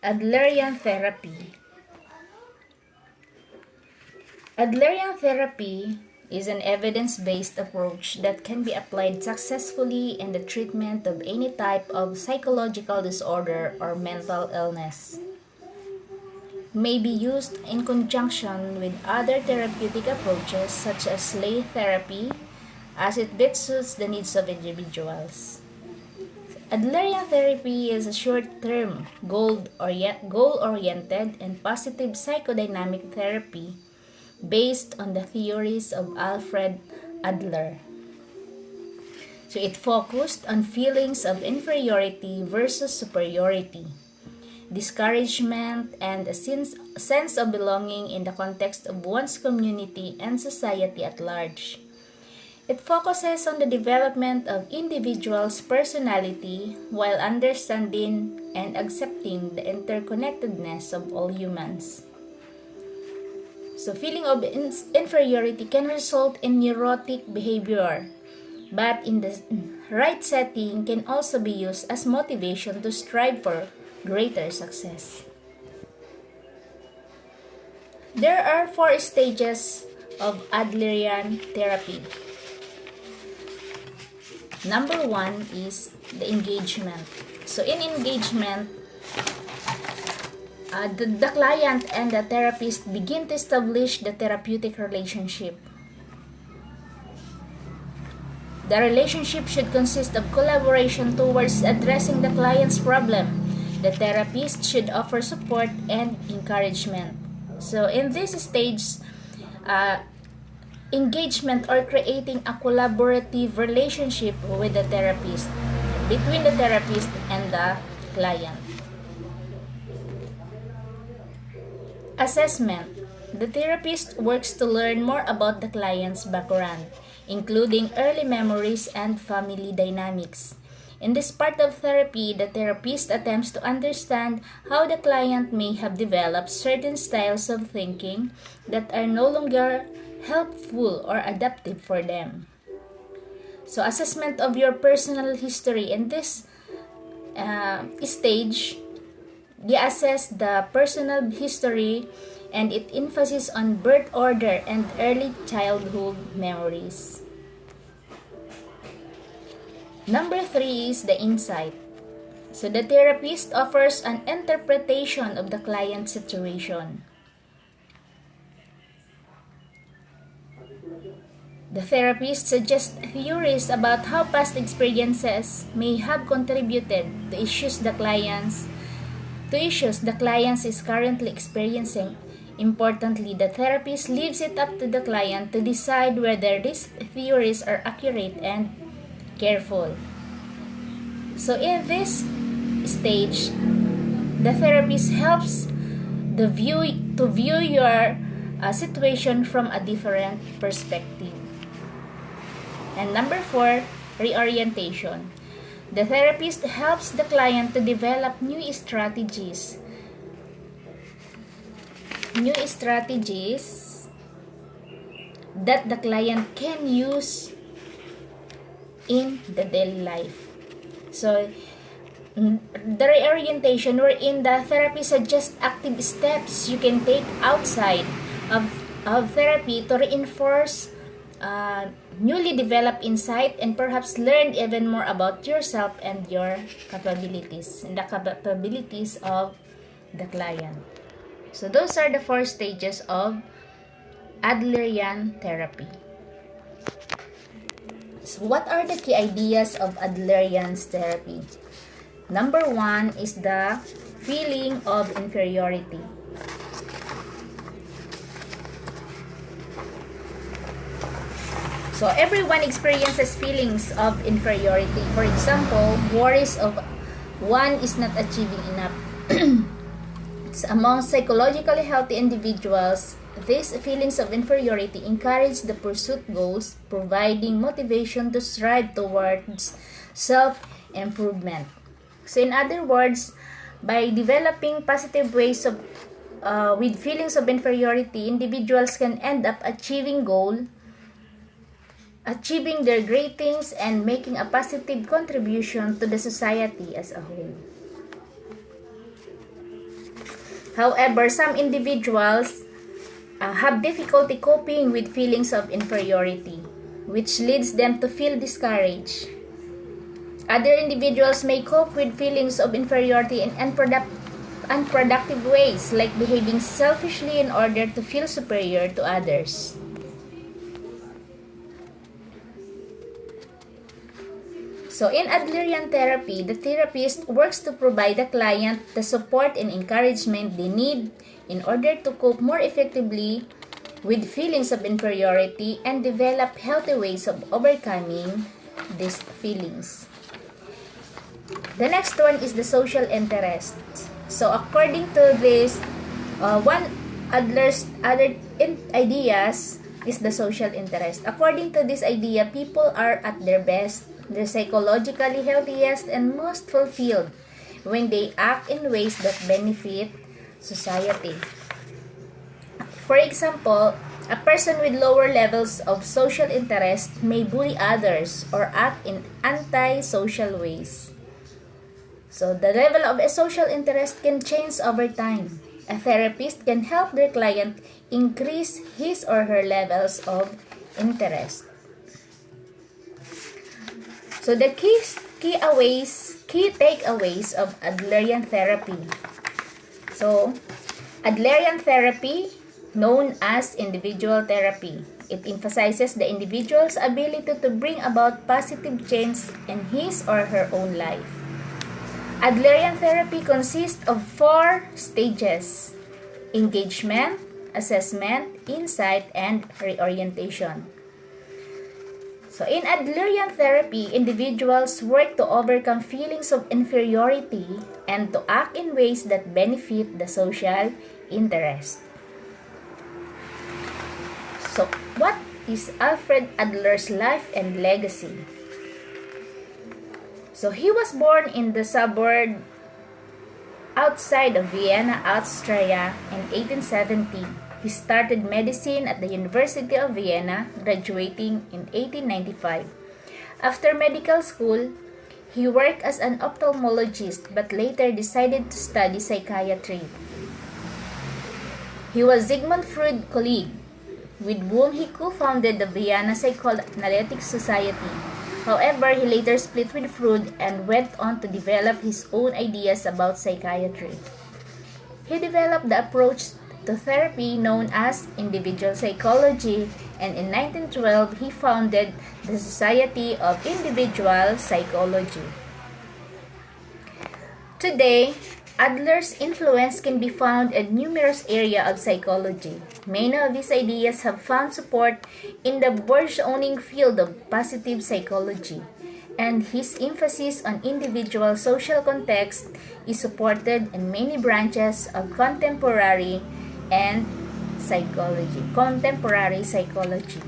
Adlerian Therapy. Adlerian Therapy is an evidence-based approach that can be applied successfully in the treatment of any type of psychological disorder or mental illness. It may be used in conjunction with other therapeutic approaches such as lay therapy, as it best suits the needs of individuals. Adlerian therapy is a short-term, goal-oriented, and positive psychodynamic therapy based on the theories of Alfred Adler. So it focused on feelings of inferiority versus superiority, discouragement, and a sense of belonging in the context of one's community and society at large. It focuses on the development of individuals' personality while understanding and accepting the interconnectedness of all humans. So feeling of inferiority can result in neurotic behavior, but in the right setting can also be used as motivation to strive for greater success. There are 4 stages of Adlerian therapy. Number 1 is the engagement. So in engagement, the client and the therapist begin to establish the therapeutic relationship. The relationship should consist of collaboration towards addressing the client's problem. The therapist should offer support and encouragement. So in this stage, engagement or creating a collaborative relationship with the therapist, between the therapist and the client. Assessment. The therapist works to learn more about the client's background, including early memories and family dynamics. In this part of therapy, the therapist attempts to understand how the client may have developed certain styles of thinking that are no longer helpful or adaptive for them. So, assessment of your personal history. In this stage, they assess the personal history and it emphasizes on birth order and early childhood memories. Number 3 is the insight. So the therapist offers an interpretation of the client's situation. The therapist suggests theories about how past experiences may have contributed to issues the client is currently experiencing. Importantly, the therapist leaves it up to the client to decide whether these theories are accurate and careful. So in this stage, the therapist helps to view your situation from a different perspective. And number 4, reorientation. The therapist helps the client to develop new strategies that the client can use in the daily life. So, the reorientation wherein the therapy suggests active steps you can take outside of therapy to reinforce newly developed insight and perhaps learn even more about yourself and your capabilities and the capabilities of the client. So those are the 4 stages of Adlerian therapy. So what are the key ideas of Adlerian therapy? Number 1 is the feeling of inferiority. So everyone experiences feelings of inferiority. For example, worries of one is not achieving enough. Among psychologically healthy individuals, these feelings of inferiority encourage the pursuit goals, providing motivation to strive towards self-improvement. So in other words, by developing positive ways of with feelings of inferiority, individuals can end up achieving their great things and making a positive contribution to the society as a whole. However, some individuals have difficulty coping with feelings of inferiority, which leads them to feel discouraged. Other individuals may cope with feelings of inferiority in unproductive ways, like behaving selfishly in order to feel superior to others. So in Adlerian Therapy, the therapist works to provide the client the support and encouragement they need in order to cope more effectively with feelings of inferiority and develop healthy ways of overcoming these feelings. The next one is the social interest. So according to this, one Adler's other ideas is the social interest. According to this idea, people are at their best, they're psychologically healthiest and most fulfilled when they act in ways that benefit society. For example, a person with lower levels of social interest may bully others or act in anti-social ways. So the level of a social interest can change over time. A therapist can help their client increase his or her levels of interest. So the key takeaways of Adlerian Therapy. So Adlerian Therapy, known as individual therapy, it emphasizes the individual's ability to bring about positive change in his or her own life. Adlerian Therapy consists of 4 stages: engagement, assessment, insight, and reorientation. So in Adlerian Therapy, individuals work to overcome feelings of inferiority and to act in ways that benefit the social interest. So what is Alfred Adler's life and legacy? So he was born in the suburb outside of Vienna, Austria in 1870. He started medicine at the University of Vienna, graduating in 1895. After medical school, he worked as an ophthalmologist but later decided to study psychiatry. He was Sigmund Freud's colleague, with whom he co-founded the Vienna Psychoanalytic Society. However, he later split with Freud and went on to develop his own ideas about psychiatry. He developed the approach to therapy known as individual psychology, and in 1912 he founded the Society of Individual Psychology. Today, Adler's influence can be found in numerous areas of psychology. Many of his ideas have found support in the burgeoning field of positive psychology, and his emphasis on individual social context is supported in many branches of contemporary psychology.